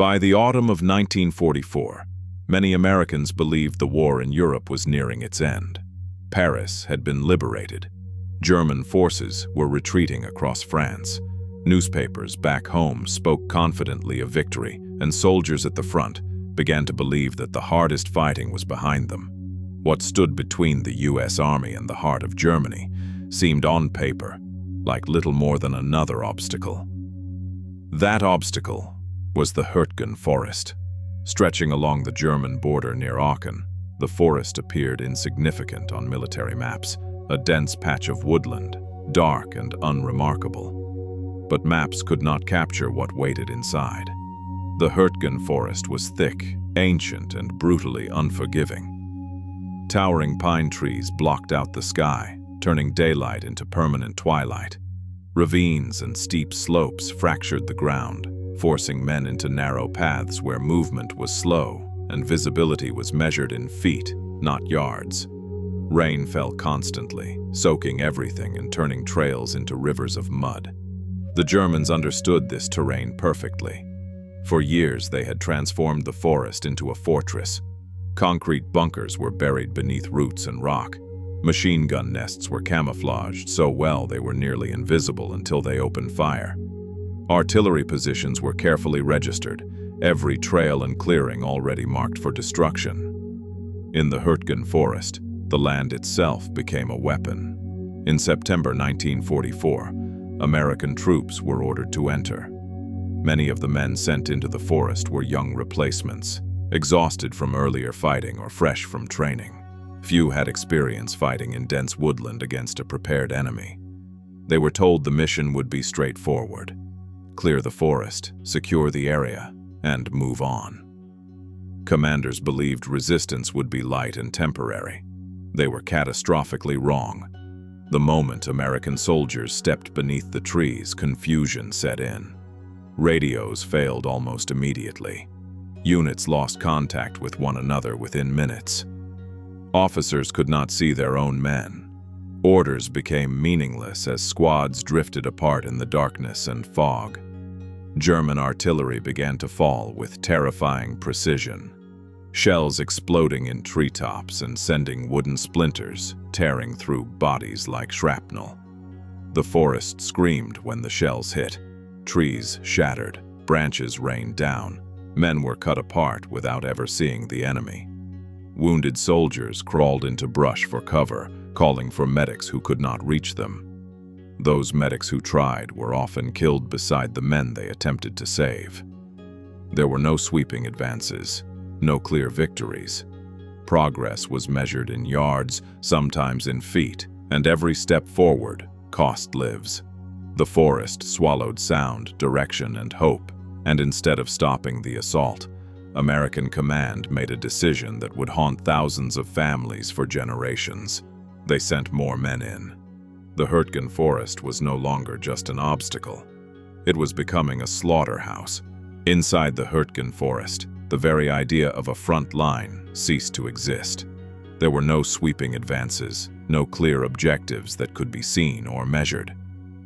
By the autumn of 1944, many Americans believed the war in Europe was nearing its end. Paris had been liberated. German forces were retreating across France. Newspapers back home spoke confidently of victory, and soldiers at the front began to believe that the hardest fighting was behind them. What stood between the U.S. Army and the heart of Germany seemed on paper like little more than another obstacle. That obstacle was the Hürtgen Forest. Stretching along the German border near Aachen, the forest appeared insignificant on military maps, a dense patch of woodland, dark and unremarkable. But maps could not capture what waited inside. The Hürtgen Forest was thick, ancient, and brutally unforgiving. Towering pine trees blocked out the sky, turning daylight into permanent twilight. Ravines and steep slopes fractured the ground, forcing men into narrow paths where movement was slow and visibility was measured in feet, not yards. Rain fell constantly, soaking everything and turning trails into rivers of mud. The Germans understood this terrain perfectly. For years they had transformed the forest into a fortress. Concrete bunkers were buried beneath roots and rock. Machine gun nests were camouflaged so well they were nearly invisible until they opened fire. Artillery positions were carefully registered, every trail and clearing already marked for destruction. In the Hürtgen Forest, the land itself became a weapon. In September 1944, American troops were ordered to enter. Many of the men sent into the forest were young replacements, exhausted from earlier fighting or fresh from training. Few had experience fighting in dense woodland against a prepared enemy. They were told the mission would be straightforward: clear the forest, secure the area, and move on. Commanders believed resistance would be light and temporary. They were catastrophically wrong. The moment American soldiers stepped beneath the trees, confusion set in. Radios failed almost immediately. Units lost contact with one another within minutes. Officers could not see their own men. Orders became meaningless as squads drifted apart in the darkness and fog. German artillery began to fall with terrifying precision, shells exploding in treetops and sending wooden splinters tearing through bodies like shrapnel. The forest screamed when the shells hit. Trees shattered, branches rained down. Men were cut apart without ever seeing the enemy. Wounded soldiers crawled into brush for cover, calling for medics who could not reach them. Those medics who tried were often killed beside the men they attempted to save. There were no sweeping advances, no clear victories. Progress was measured in yards, sometimes in feet, and every step forward cost lives. The forest swallowed sound, direction, and hope, and instead of stopping the assault, American command made a decision that would haunt thousands of families for generations. They sent more men in. The Hürtgen Forest was no longer just an obstacle. It was becoming a slaughterhouse. Inside the Hürtgen Forest, the very idea of a front line ceased to exist. There were no sweeping advances, no clear objectives that could be seen or measured.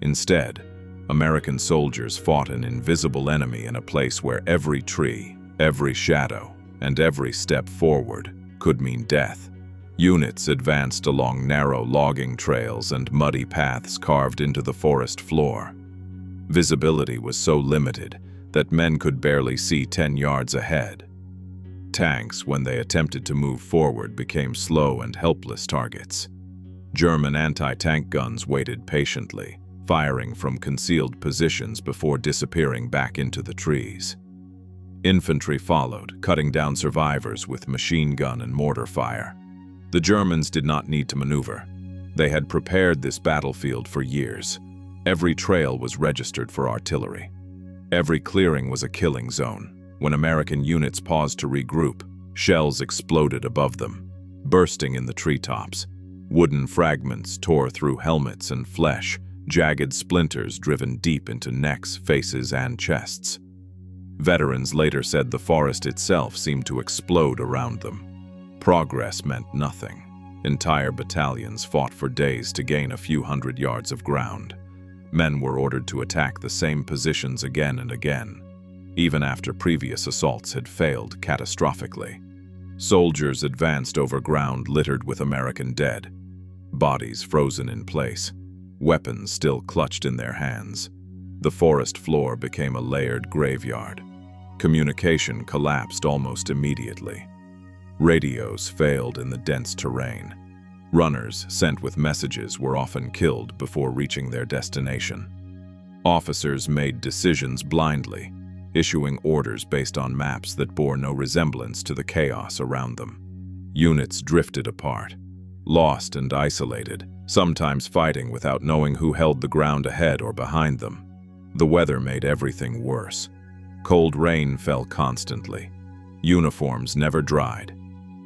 Instead, American soldiers fought an invisible enemy in a place where every tree, every shadow, and every step forward could mean death. Units advanced along narrow logging trails and muddy paths carved into the forest floor. Visibility was so limited that men could barely see 10 yards ahead. Tanks, when they attempted to move forward, became slow and helpless targets. German anti-tank guns waited patiently, firing from concealed positions before disappearing back into the trees. Infantry followed, cutting down survivors with machine gun and mortar fire. The Germans did not need to maneuver. They had prepared this battlefield for years. Every trail was registered for artillery. Every clearing was a killing zone. When American units paused to regroup, shells exploded above them, bursting in the treetops. Wooden fragments tore through helmets and flesh, jagged splinters driven deep into necks, faces, and chests. Veterans later said the forest itself seemed to explode around them. Progress meant nothing. Entire battalions fought for days to gain a few hundred yards of ground. Men were ordered to attack the same positions again and again. even after previous assaults had failed catastrophically. Soldiers advanced over ground littered with American dead, bodies frozen in place, weapons still clutched in their hands. The forest floor became a layered graveyard. Communication collapsed almost immediately. Radios failed in the dense terrain. Runners sent with messages were often killed before reaching their destination. Officers made decisions blindly, issuing orders based on maps that bore no resemblance to the chaos around them. Units drifted apart, lost and isolated, sometimes fighting without knowing who held the ground ahead or behind them. The weather made everything worse. Cold rain fell constantly. Uniforms never dried.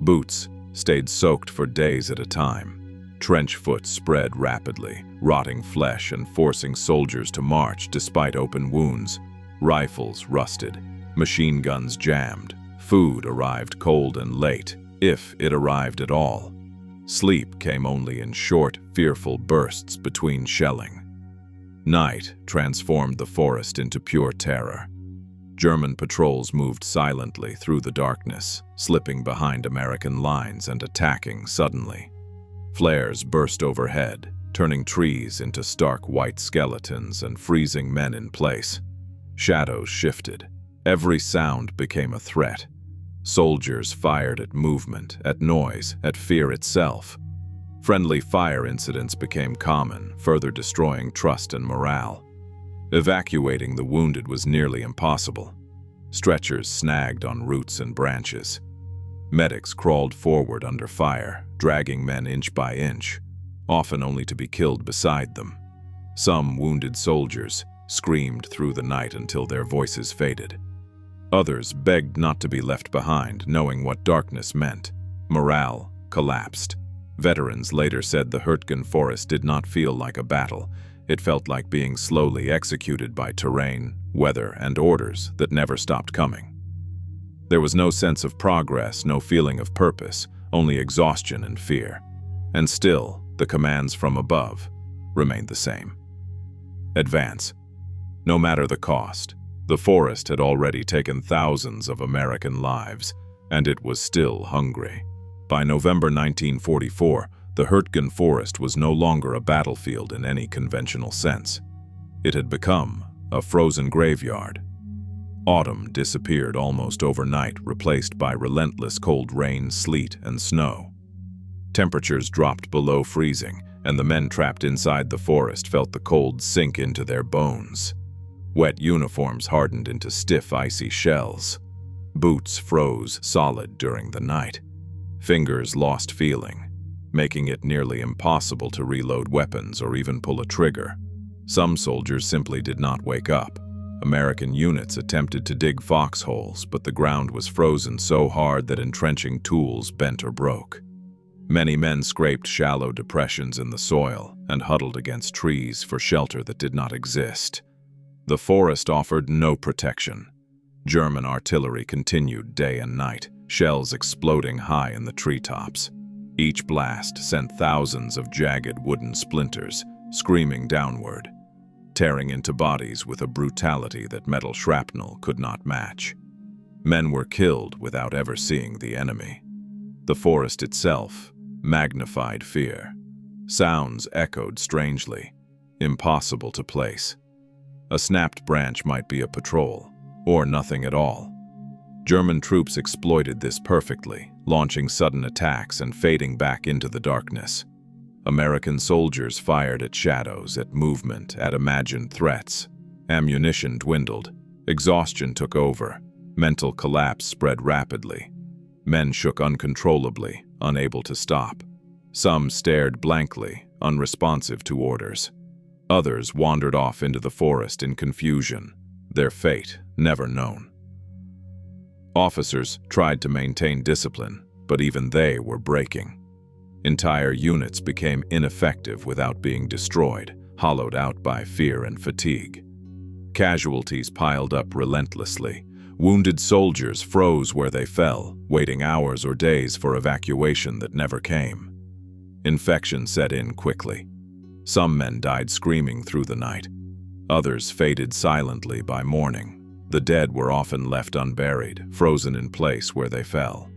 Boots stayed soaked for days at a time. Trench foot spread rapidly, rotting flesh and forcing soldiers to march despite open wounds. Rifles rusted, machine guns jammed. Food arrived cold and late, if it arrived at all. Sleep came only in short, fearful bursts between shelling. Night transformed the forest into pure terror. German patrols moved silently through the darkness, slipping behind American lines and attacking suddenly. Flares burst overhead, turning trees into stark white skeletons and freezing men in place. Shadows shifted. Every sound became a threat. Soldiers fired at movement, at noise, at fear itself. Friendly fire incidents became common, further destroying trust and morale. Evacuating the wounded was nearly impossible. Stretchers snagged on roots and branches. Medics crawled forward under fire, dragging men inch by inch, often only to be killed beside them. Some wounded soldiers screamed through the night until their voices faded. Others begged not to be left behind, knowing what darkness meant. Morale collapsed. Veterans later said the Hürtgen Forest did not feel like a battle. It felt like being slowly executed by terrain, weather, and orders that never stopped coming. There was no sense of progress, no feeling of purpose, only exhaustion and fear. And still, the commands from above remained the same. Advance. No matter the cost. The forest had already taken thousands of American lives, and it was still hungry. By November 1944, the Hürtgen Forest was no longer a battlefield in any conventional sense. It had become a frozen graveyard. Autumn disappeared almost overnight, replaced by relentless cold rain, sleet, and snow. Temperatures dropped below freezing, and the men trapped inside the forest felt the cold sink into their bones. Wet uniforms hardened into stiff, icy shells. Boots froze solid during the night. Fingers lost feeling, making it nearly impossible to reload weapons or even pull a trigger. Some soldiers simply did not wake up. American units attempted to dig foxholes, but the ground was frozen so hard that entrenching tools bent or broke. Many men scraped shallow depressions in the soil and huddled against trees for shelter that did not exist. The forest offered no protection. German artillery continued day and night, shells exploding high in the treetops. Each blast sent thousands of jagged wooden splinters screaming downward, tearing into bodies with a brutality that metal shrapnel could not match. Men were killed without ever seeing the enemy. The forest itself magnified fear. Sounds echoed strangely, impossible to place. A snapped branch might be a patrol, or nothing at all. German troops exploited this perfectly, launching sudden attacks and fading back into the darkness. American soldiers fired at shadows, at movement, at imagined threats. Ammunition dwindled. Exhaustion took over. Mental collapse spread rapidly. Men shook uncontrollably, unable to stop. Some stared blankly, unresponsive to orders. Others wandered off into the forest in confusion, their fate never known. Officers tried to maintain discipline, but even they were breaking. Entire units became ineffective without being destroyed, hollowed out by fear and fatigue. Casualties piled up relentlessly. Wounded soldiers froze where they fell, waiting hours or days for evacuation that never came. Infection set in quickly. Some men died screaming through the night. Others faded silently by morning. The dead were often left unburied, frozen in place where they fell.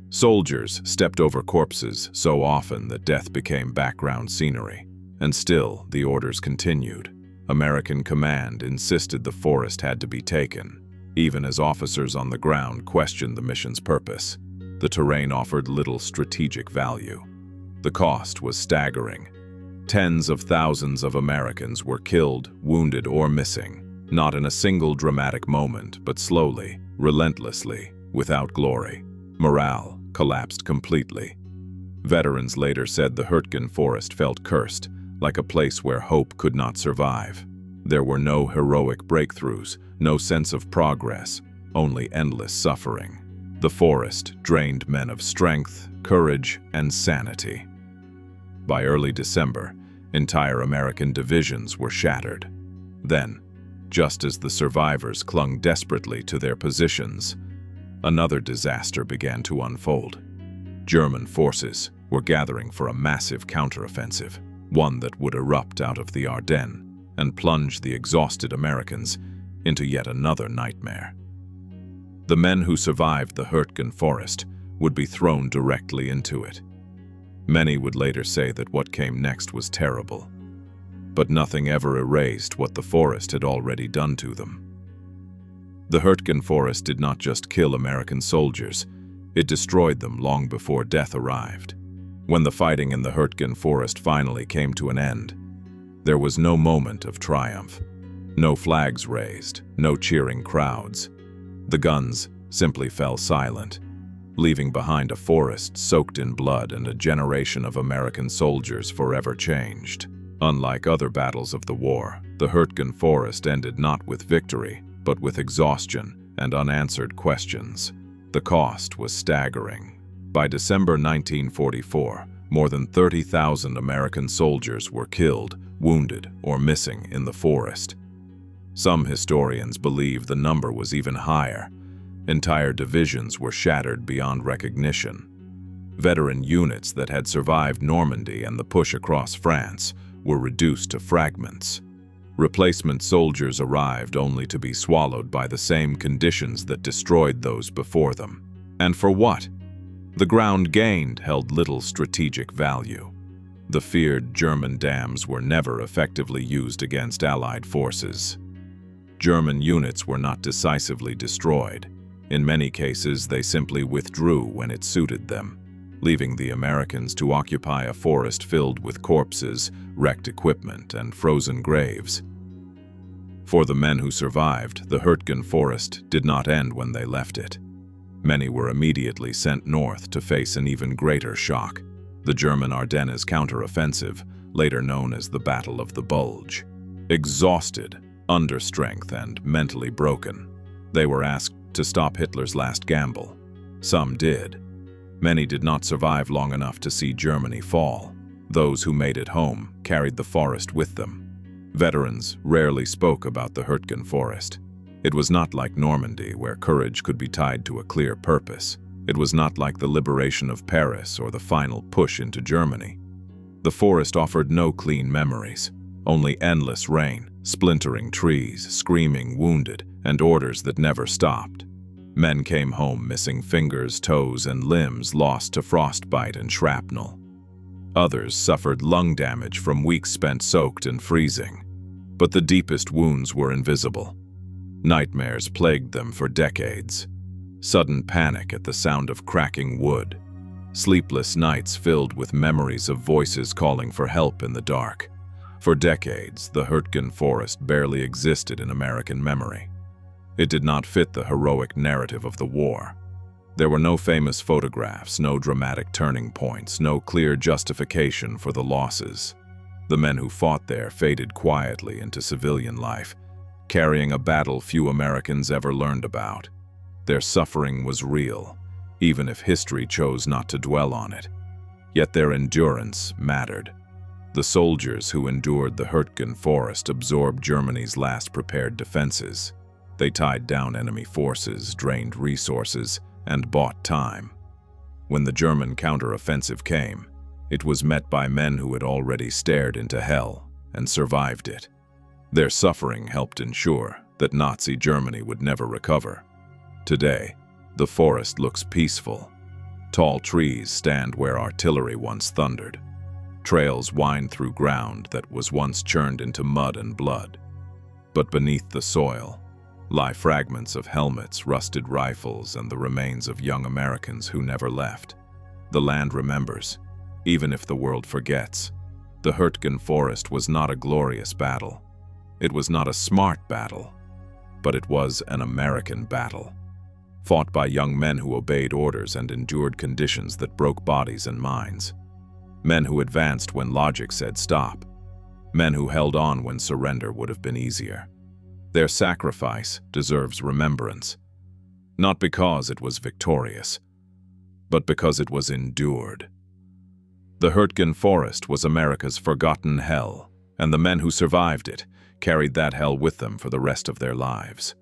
Soldiers stepped over corpses so often that death became background scenery. And still, the orders continued. American command insisted the forest had to be taken, even as officers on the ground questioned the mission's purpose. The terrain offered little strategic value. The cost was staggering. Tens of thousands of Americans were killed, wounded, or missing, not in a single dramatic moment, but slowly, relentlessly, without glory. Morale collapsed completely. Veterans later said the Hürtgen Forest felt cursed, like a place where hope could not survive. There were no heroic breakthroughs, no sense of progress, only endless suffering. The forest drained men of strength, courage, and sanity. By early December, entire American divisions were shattered. Then, just as the survivors clung desperately to their positions, another disaster began to unfold. German forces were gathering for a massive counteroffensive, one that would erupt out of the Ardennes and plunge the exhausted Americans into yet another nightmare. The men who survived the Hürtgen Forest would be thrown directly into it. Many would later say that what came next was terrible, but nothing ever erased what the forest had already done to them. The Hürtgen Forest did not just kill American soldiers, it destroyed them long before death arrived. When the fighting in the Hürtgen Forest finally came to an end, there was no moment of triumph. No flags raised, no cheering crowds. The guns simply fell silent, leaving behind a forest soaked in blood and a generation of American soldiers forever changed. Unlike other battles of the war, the Hürtgen Forest ended not with victory, but with exhaustion and unanswered questions. The cost was staggering. By December 1944, more than 30,000 American soldiers were killed, wounded, or missing in the forest. Some historians believe the number was even higher. Entire divisions were shattered beyond recognition. Veteran units that had survived Normandy and the push across France were reduced to fragments. Replacement soldiers arrived only to be swallowed by the same conditions that destroyed those before them. And for what? The ground gained held little strategic value. The feared German dams were never effectively used against Allied forces. German units were not decisively destroyed. In many cases, they simply withdrew when it suited them, leaving the Americans to occupy a forest filled with corpses, wrecked equipment, and frozen graves. For the men who survived, the Hürtgen Forest did not end when they left it. Many were immediately sent north to face an even greater shock, the German Ardennes counteroffensive, later known as the Battle of the Bulge. Exhausted, under strength, and mentally broken, they were asked to stop Hitler's last gamble. Some did. Many did not survive long enough to see Germany fall. Those who made it home carried the forest with them. Veterans rarely spoke about the Hürtgen Forest. It was not like Normandy, where courage could be tied to a clear purpose. It was not like the liberation of Paris or the final push into Germany. The forest offered no clean memories, only endless rain, splintering trees, screaming wounded, and orders that never stopped. Men came home missing fingers, toes, and limbs lost to frostbite and shrapnel. Others suffered lung damage from weeks spent soaked and freezing. But the deepest wounds were invisible. Nightmares plagued them for decades. Sudden panic at the sound of cracking wood. Sleepless nights filled with memories of voices calling for help in the dark. For decades, the Hürtgen Forest barely existed in American memory. It did not fit the heroic narrative of the war. There were no famous photographs, no dramatic turning points, no clear justification for the losses. The men who fought there faded quietly into civilian life, carrying a battle few Americans ever learned about. Their suffering was real, even if history chose not to dwell on it. Yet their endurance mattered. The soldiers who endured the Hürtgen Forest absorbed Germany's last prepared defenses. They tied down enemy forces, drained resources, and bought time. When the German counteroffensive came, it was met by men who had already stared into hell and survived it. Their suffering helped ensure that Nazi Germany would never recover. Today, the forest looks peaceful. Tall trees stand where artillery once thundered. Trails wind through ground that was once churned into mud and blood. But beneath the soil lie fragments of helmets, rusted rifles, and the remains of young Americans who never left. The land remembers, even if the world forgets. The Hürtgen Forest was not a glorious battle. It was not a smart battle, but it was an American battle, fought by young men who obeyed orders and endured conditions that broke bodies and minds. Men who advanced when logic said stop. Men who held on when surrender would have been easier. Their sacrifice deserves remembrance, not because it was victorious, but because it was endured. The Hürtgen Forest was America's forgotten hell, and the men who survived it carried that hell with them for the rest of their lives.